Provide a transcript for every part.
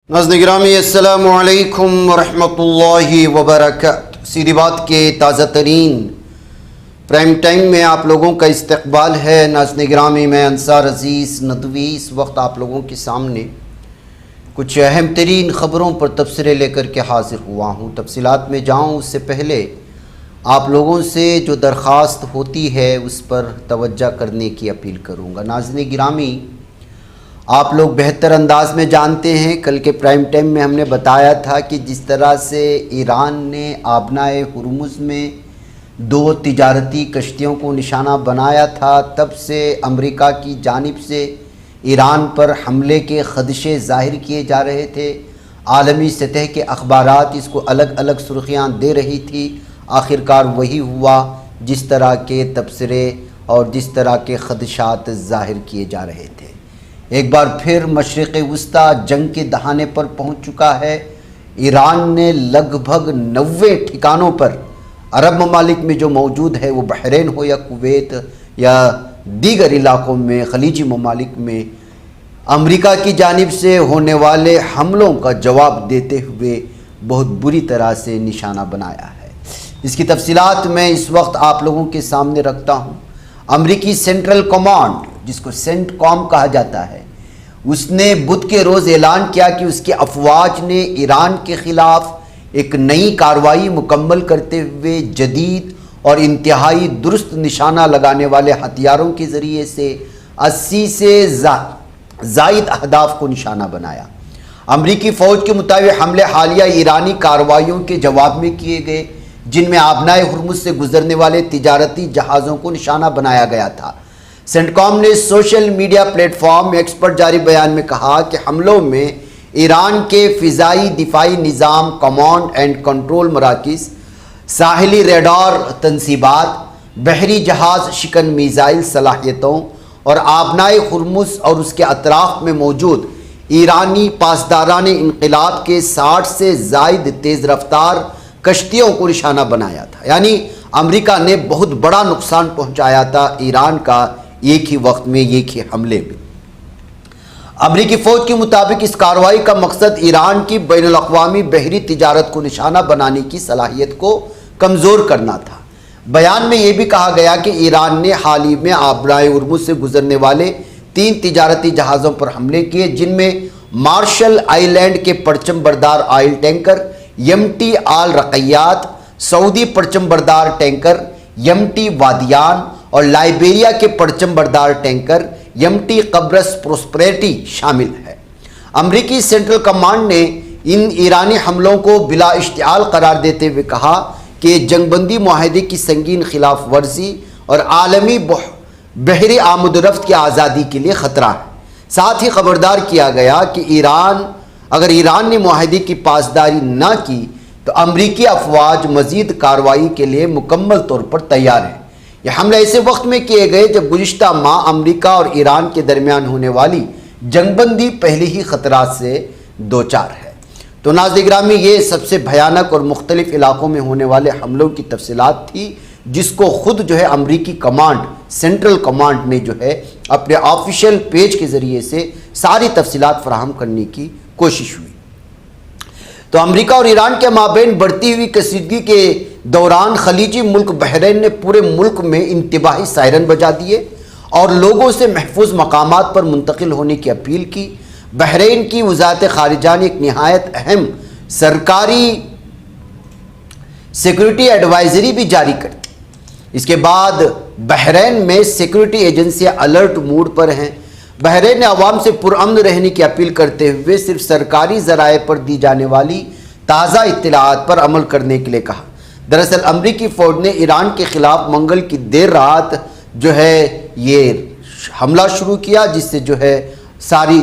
ناظرین گرامی السلام علیکم ورحمۃ اللہ وبرکاتہ۔ سیدھی بات کے تازہ ترین پرائم ٹائم میں آپ لوگوں کا استقبال ہے۔ ناظرین گرامی، میں انصار عزیز ندوی اس وقت آپ لوگوں کے سامنے کچھ اہم ترین خبروں پر تبصرے لے کر کے حاضر ہوا ہوں۔ تفصیلات میں جاؤں اس سے پہلے آپ لوگوں سے جو درخواست ہوتی ہے اس پر توجہ کرنے کی اپیل کروں گا۔ ناظرین گرامی، آپ لوگ بہتر انداز میں جانتے ہیں، کل کے پرائم ٹائم میں ہم نے بتایا تھا کہ جس طرح سے ایران نے آبنائے ہرمز میں 2 تجارتی کشتیوں کو نشانہ بنایا تھا، تب سے امریکہ کی جانب سے ایران پر حملے کے خدشے ظاہر کیے جا رہے تھے۔ عالمی سطح کے اخبارات اس کو الگ الگ سرخیاں دے رہی تھی۔ آخرکار وہی ہوا جس طرح کے تبصرے اور جس طرح کے خدشات ظاہر کیے جا رہے تھے۔ ایک بار پھر مشرق وسطیٰ جنگ کے دہانے پر پہنچ چکا ہے۔ ایران نے لگ بھگ 90 ٹھکانوں پر عرب ممالک میں جو موجود ہے، وہ بحرین ہو یا کویت یا دیگر علاقوں میں، خلیجی ممالک میں، امریکہ کی جانب سے ہونے والے حملوں کا جواب دیتے ہوئے بہت بری طرح سے نشانہ بنایا ہے۔ اس کی تفصیلات میں اس وقت آپ لوگوں کے سامنے رکھتا ہوں۔ امریکی سینٹرل کمانڈ، جس کو سینٹ کام کہا جاتا ہے، اس نے بدھ کے روز اعلان کیا کہ اس کی افواج نے ایران کے خلاف ایک نئی کارروائی مکمل کرتے ہوئے جدید اور انتہائی درست نشانہ لگانے والے ہتھیاروں کے ذریعے سے 80 سے زائد اہداف کو نشانہ بنایا۔ امریکی فوج کے مطابق حملے حالیہ ایرانی کارروائیوں کے جواب میں کیے گئے، جن میں آبنائے ہرمز سے گزرنے والے تجارتی جہازوں کو نشانہ بنایا گیا تھا۔ سینٹ کام نے social media platform X پر جاری بیان میں کہا کہ حملوں میں ایران کے فضائی دفاعی نظام، کمانڈ اینڈ کنٹرول مراکز، ساحلی ریڈار تنصیبات، بحری جہاز شکن میزائل صلاحیتوں اور آبنائے ہرمز اور اس کے اطراف میں موجود ایرانی پاسداران انقلاب کے 60 سے زائد تیز رفتار کشتیوں کو نشانہ بنایا تھا۔ یعنی امریکہ نے بہت بڑا نقصان پہنچایا تھا ایران کا ایک ہی وقت میں، ایک ہی حملے میں۔ امریکی فوج کے مطابق اس کارروائی کا مقصد ایران کی بین الاقوامی بحری تجارت کو نشانہ بنانے کی صلاحیت کو کمزور کرنا تھا۔ بیان میں یہ بھی کہا گیا کہ ایران نے حال ہی میں آبنائے ہرمز سے گزرنے والے 3 تجارتی جہازوں پر حملے کیے، جن میں مارشل آئی لینڈ کے پرچم بردار آئل ٹینکر MT آل رقیات، سعودی پرچم بردار ٹینکر MT وادیان اور لائبیریا کے پرچم بردار ٹینکر MT قبرص پروسپریٹی شامل ہے۔ امریکی سینٹرل کمانڈ نے ان ایرانی حملوں کو بلا اشتعال قرار دیتے ہوئے کہا کہ جنگ بندی معاہدے کی سنگین خلاف ورزی اور عالمی بحری آمد و رفت کی آزادی کے لیے خطرہ ہے۔ ساتھ ہی خبردار کیا گیا کہ اگر ایران نے معاہدے کی پاسداری نہ کی تو امریکی افواج مزید کارروائی کے لیے مکمل طور پر تیار ہیں۔ یہ حملے ایسے وقت میں کیے گئے جب گزشتہ ماہ امریکہ اور ایران کے درمیان ہونے والی جنگ بندی پہلے ہی خطرات سے دوچار ہے۔ تو ناظرین گرامی، یہ سب سے بھیانک اور مختلف علاقوں میں ہونے والے حملوں کی تفصیلات تھی، جس کو خود امریکی کمانڈ، سینٹرل کمانڈ نے اپنے آفیشیل پیج کے ذریعے سے ساری تفصیلات فراہم کرنے کی کوشش ہوئی۔ تو امریکہ اور ایران کے مابین بڑھتی ہوئی کشیدگی کے دوران خلیجی ملک بحرین نے پورے ملک میں انتباہی سائرن بجا دیے اور لوگوں سے محفوظ مقامات پر منتقل ہونے کی اپیل کی۔ بحرین کی وزارت خارجہ نے ایک نہایت اہم سرکاری سیکورٹی ایڈوائزری بھی جاری کر دی۔ اس کے بعد بحرین میں سیکورٹی ایجنسیاں الرٹ موڈ پر ہیں۔ بحرین نے عوام سے پرامن رہنے کی اپیل کرتے ہوئے صرف سرکاری ذرائع پر دی جانے والی تازہ اطلاعات پر عمل کرنے کے لیے کہا۔ دراصل امریکی فوج نے ایران کے خلاف منگل کی دیر رات یہ حملہ شروع کیا، جس سے ساری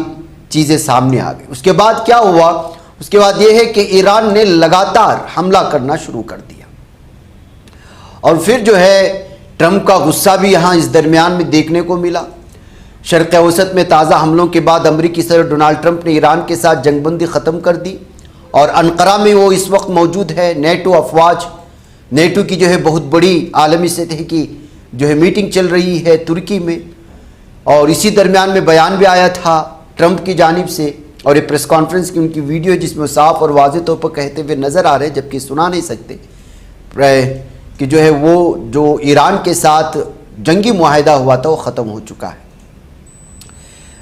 چیزیں سامنے آ گئی۔ اس کے بعد کیا ہوا؟ اس کے بعد یہ ہے کہ ایران نے لگاتار حملہ کرنا شروع کر دیا، اور پھر ٹرمپ کا غصہ بھی یہاں اس درمیان میں دیکھنے کو ملا۔ شرق اوسط میں تازہ حملوں کے بعد امریکی صدر ڈونلڈ ٹرمپ نے ایران کے ساتھ جنگ بندی ختم کر دی، اور انقرہ میں وہ اس وقت موجود ہے۔ نیٹو افواج، نیٹو کی بہت بڑی عالمی سطح کی میٹنگ چل رہی ہے ترکی میں، اور اسی درمیان میں بیان بھی آیا تھا ٹرمپ کی جانب سے، اور یہ پریس کانفرنس کی ان کی ویڈیو جس میں صاف اور واضح طور پر کہتے ہوئے نظر آ رہے جبکہ سنا نہیں سکتے کہ جو ہے وہ جو ایران کے ساتھ جنگی معاہدہ ہوا تھا وہ ختم ہو چکا ہے۔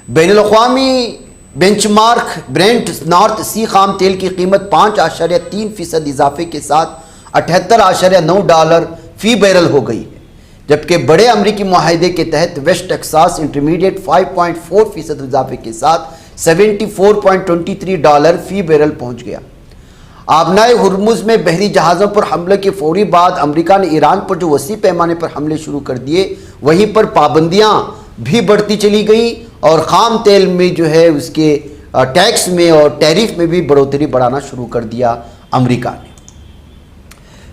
بین الاقوامی بینچ مارک برینٹ نارتھ سی خام تیل کی قیمت 5.3% اضافے کے ساتھ $78.9 فی بیرل ہو گئی ہے، جبکہ بڑے امریکی معاہدے کے تحت ویسٹ ٹیکساس انٹرمیڈیٹ 5.4% اضافے کے ساتھ $74.23 فی بیرل پہنچ گیا۔ آبنائے ہرمز میں بحری جہازوں پر حملے کے فوری بعد امریکہ نے ایران پر جو وسیع پیمانے پر حملے شروع کر دیے، وہیں پر پابندیاں بھی بڑھتی چلی گئیں اور خام تیل میں جو ہے اس کے ٹیکس میں اور ٹیرف میں بھی بڑھوتری بڑھانا شروع کر دیا امریکہ نے۔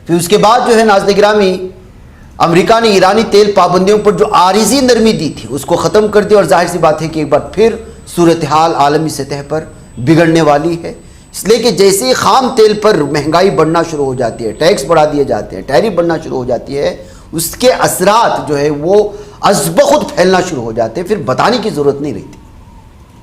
پھر اس کے بعد جو ہے ناظرین گرامی، امریکہ نے ایرانی تیل پابندیوں پر جو عارضی نرمی دی تھی اس کو ختم کر دیا، اور ظاہر سی بات ہے کہ ایک بار پھر صورتحال عالمی سطح پر بگڑنے والی ہے، اس لیے کہ جیسے ہی خام تیل پر مہنگائی بڑھنا شروع ہو جاتی ہے، ٹیکس بڑھا دیے جاتے ہیں، ٹیرف بڑھنا شروع ہو جاتی ہے، اس کے اثرات جو ہے وہ از بخود پھیلنا شروع ہو جاتے ہیں، پھر بتانے کی ضرورت نہیں رہتی۔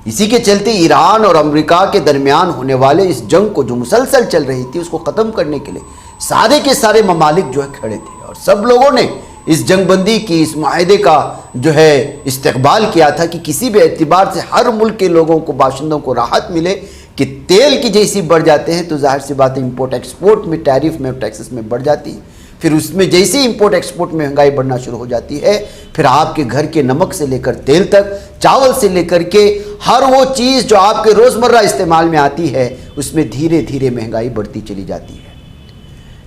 اسی کے چلتے ایران اور امریکہ کے درمیان ہونے والے اس جنگ کو جو مسلسل چل رہی تھی اس کو ختم کرنے کے لیے سارے کے سارے ممالک جو ہے کھڑے تھے، اور سب لوگوں نے اس جنگ بندی کی، اس معاہدے کا جو ہے استقبال کیا تھا کہ کسی بھی اعتبار سے ہر ملک کے لوگوں کو، باشندوں کو راحت ملے کہ تیل کی جیسی بڑھ جاتے ہیں تو ظاہر سی بات ہے امپورٹ ایکسپورٹ میں ٹیرف میں اور ٹیکسز میں بڑھ جاتی ہے، پھر اس میں جیسے امپورٹ ایکسپورٹ میں مہنگائی بڑھنا شروع ہو جاتی ہے، پھر آپ کے گھر کے نمک سے لے کر تیل تک، چاول سے لے کر کے ہر وہ چیز جو آپ کے روزمرہ استعمال میں آتی ہے اس میں دھیرے دھیرے مہنگائی بڑھتی چلی جاتی ہے۔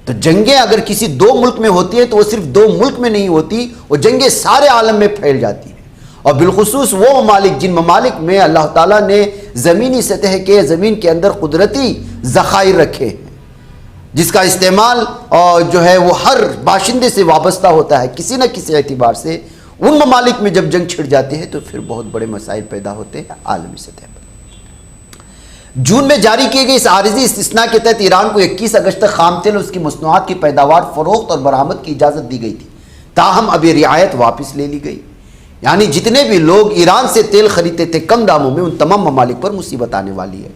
تو جنگیں اگر کسی دو ملک میں ہوتی ہیں تو وہ صرف دو ملک میں نہیں ہوتی، وہ جنگیں سارے عالم میں پھیل جاتی ہیں، اور بالخصوص وہ ممالک جن ممالک میں اللہ تعالیٰ نے زمینی سطح کے زمین کے اندر قدرتی ذخائر رکھے ہیں، جس کا استعمال جو ہے وہ ہر باشندے سے وابستہ ہوتا ہے کسی نہ کسی اعتبار سے، ان ممالک میں جب جنگ چھڑ جاتی ہے تو پھر بہت بڑے مسائل پیدا ہوتے ہیں عالمی سطح پر۔ جون میں جاری کیے گئے اس عارضی استثناء کے تحت ایران کو 21 اگست تک خام تیل اور اس کی مصنوعات کی پیداوار، فروخت اور برآمد کی اجازت دی گئی تھی، تاہم اب یہ رعایت واپس لے لی گئی، یعنی جتنے بھی لوگ ایران سے تیل خریدتے تھے کم داموں میں، ان تمام ممالک پر مصیبت آنے والی ہے۔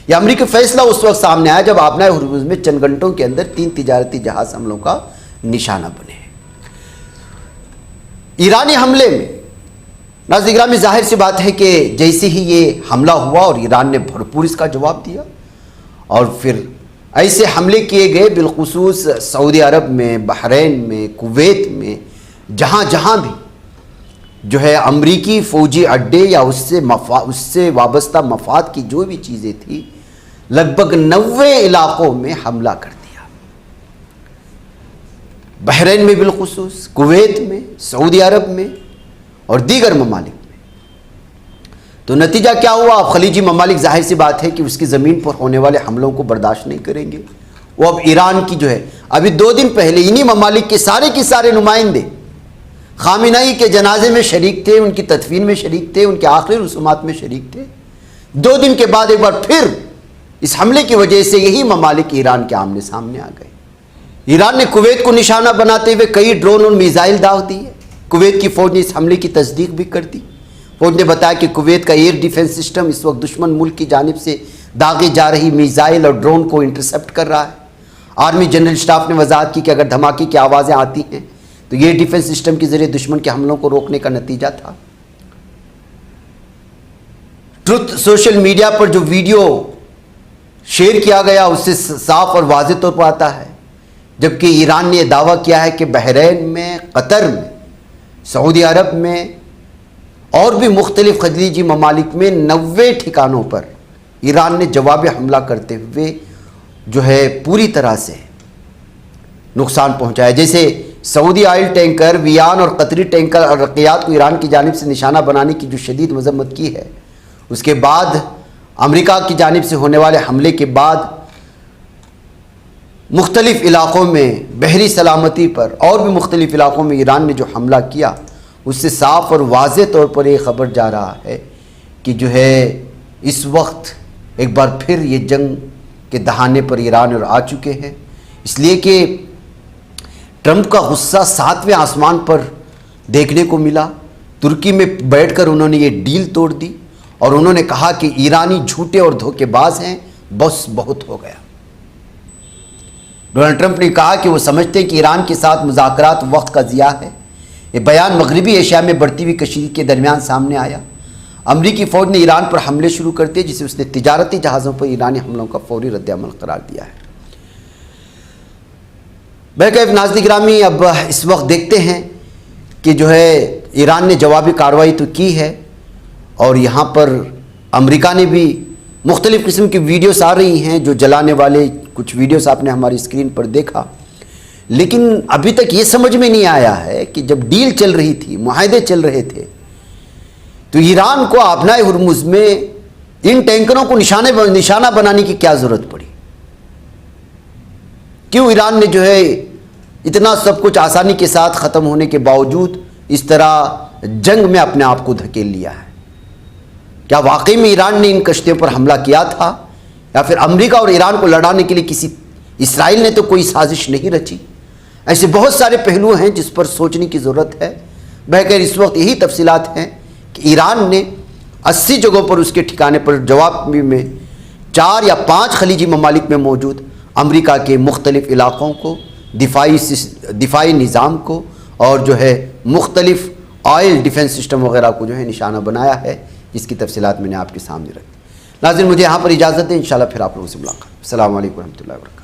یہ امریکی فیصلہ اس وقت سامنے آیا جب آبنائے ہرمز میں چند گھنٹوں کے اندر 3 تجارتی جہاز حملوں کا نشانہ بنے۔ ایرانی حملے میں ناظرین گرامی ظاہر سی بات ہے کہ جیسے ہی یہ حملہ ہوا اور ایران نے بھرپور اس کا جواب دیا، اور پھر ایسے حملے کیے گئے بالخصوص سعودی عرب میں، بحرین میں، کویت میں، جہاں جہاں بھی جو ہے امریکی فوجی اڈے یا اس سے وابستہ مفاد کی جو بھی چیزیں تھیں، لگ بھگ 90 علاقوں میں حملہ کر دیا، بحرین میں بالخصوص، کویت میں، سعودی عرب میں اور دیگر ممالک میں۔ تو نتیجہ کیا ہوا؟ اب خلیجی ممالک ظاہر سی بات ہے کہ اس کی زمین پر ہونے والے حملوں کو برداشت نہیں کریں گے، وہ اب ایران کی جو ہے، ابھی 2 دن پہلے انہی ممالک کے سارے نمائندے خامنئی کے جنازے میں شریک تھے، ان کی تدفین میں شریک تھے، ان کے آخری رسومات میں شریک تھے۔ 2 دن کے بعد ایک بار پھر اس حملے کی وجہ سے یہی ممالک ایران کے آمنے سامنے آ گئے۔ ایران نے کویت کو نشانہ بناتے ہوئے کئی ڈرون اور میزائل داغ دیے۔ کویت کی فوج نے اس حملے کی تصدیق بھی کر دی۔ فوج نے بتایا کہ کویت کا ایئر ڈیفنس سسٹم اس وقت دشمن ملک کی جانب سے داغی جا رہی میزائل اور ڈرون کو انٹرسپٹ کر رہا ہے۔ آرمی جنرل اسٹاف نے وضاحت کی کہ اگر دھماکے کی آوازیں آتی ہیں تو یہ ڈیفنس سسٹم کے ذریعے دشمن کے حملوں کو روکنے کا نتیجہ تھا۔ ٹروتھ سوشل میڈیا پر جو ویڈیو شیئر کیا گیا اس سے صاف اور واضح طور پر آتا ہے، جبکہ ایران نے یہ دعویٰ کیا ہے کہ بحرین میں، قطر میں، سعودی عرب میں اور بھی مختلف خلیجی ممالک میں 90 ٹھکانوں پر ایران نے جواب حملہ کرتے ہوئے جو ہے پوری طرح سے نقصان پہنچایا۔ جیسے سعودی آئل ٹینکر ویان اور قطری ٹینکر اور رقیات کو ایران کی جانب سے نشانہ بنانے کی جو شدید مذمت کی ہے، اس کے بعد امریکہ کی جانب سے ہونے والے حملے کے بعد مختلف علاقوں میں بحری سلامتی پر اور بھی مختلف علاقوں میں ایران نے جو حملہ کیا، اس سے صاف اور واضح طور پر یہ خبر جا رہا ہے کہ جو ہے اس وقت ایک بار پھر یہ جنگ کے دہانے پر ایران اور آ چکے ہیں، اس لیے کہ ٹرمپ کا غصہ 7ویں آسمان پر دیکھنے کو ملا۔ ترکی میں بیٹھ کر انہوں نے یہ ڈیل توڑ دی، اور انہوں نے کہا کہ ایرانی جھوٹے اور دھوکے باز ہیں، بس بہت ہو گیا۔ ڈونلڈ ٹرمپ نے کہا کہ وہ سمجھتے ہیں کہ ایران کے ساتھ مذاکرات وقت کا ضیاع ہے۔ یہ بیان مغربی ایشیا میں بڑھتی ہوئی کشیدگی کے درمیان سامنے آیا۔ امریکی فوج نے ایران پر حملے شروع کر دیے، جسے اس نے تجارتی جہازوں پر ایرانی حملوں کا فوری رد عمل قرار دیا ہے۔ بہرکیف ناظرین گرامی، اب اس وقت دیکھتے ہیں کہ جو ہے ایران نے جوابی کارروائی تو کی ہے، اور یہاں پر امریکہ نے بھی مختلف قسم کی ویڈیوز آ رہی ہیں، جو جلانے والے کچھ ویڈیوز آپ نے ہماری اسکرین پر دیکھا، لیکن ابھی تک یہ سمجھ میں نہیں آیا ہے کہ جب ڈیل چل رہی تھی، معاہدے چل رہے تھے، تو ایران کو آبنائے ہرمز میں ان ٹینکروں کو نشانہ بنانے کی کیا ضرورت پڑی؟ کیوں ایران نے جو ہے اتنا سب کچھ آسانی کے ساتھ ختم ہونے کے باوجود اس طرح جنگ میں اپنے آپ کو دھکیل لیا ہے؟ کیا واقعی میں ایران نے ان کشتیوں پر حملہ کیا تھا، یا پھر امریکہ اور ایران کو لڑانے کے لیے اسرائیل نے تو کوئی سازش نہیں رچی؟ ایسے بہت سارے پہلو ہیں جس پر سوچنے کی ضرورت ہے۔ بہرکیف اس وقت یہی تفصیلات ہیں کہ ایران نے 80 جگہوں پر اس کے ٹھکانے پر جواب میں 4 یا 5 خلیجی ممالک میں موجود امریکہ کے مختلف علاقوں کو، دفاعی نظام کو، اور جو ہے مختلف آئل ڈیفنس سسٹم وغیرہ کو جو ہے نشانہ بنایا ہے، جس کی تفصیلات میں نے آپ کے سامنے رکھی۔ ناظرین مجھے یہاں پر اجازت دیں، انشاءاللہ پھر آپ لوگوں سے ملاقات۔ السلام علیکم ورحمۃ اللہ وبرکاتہ۔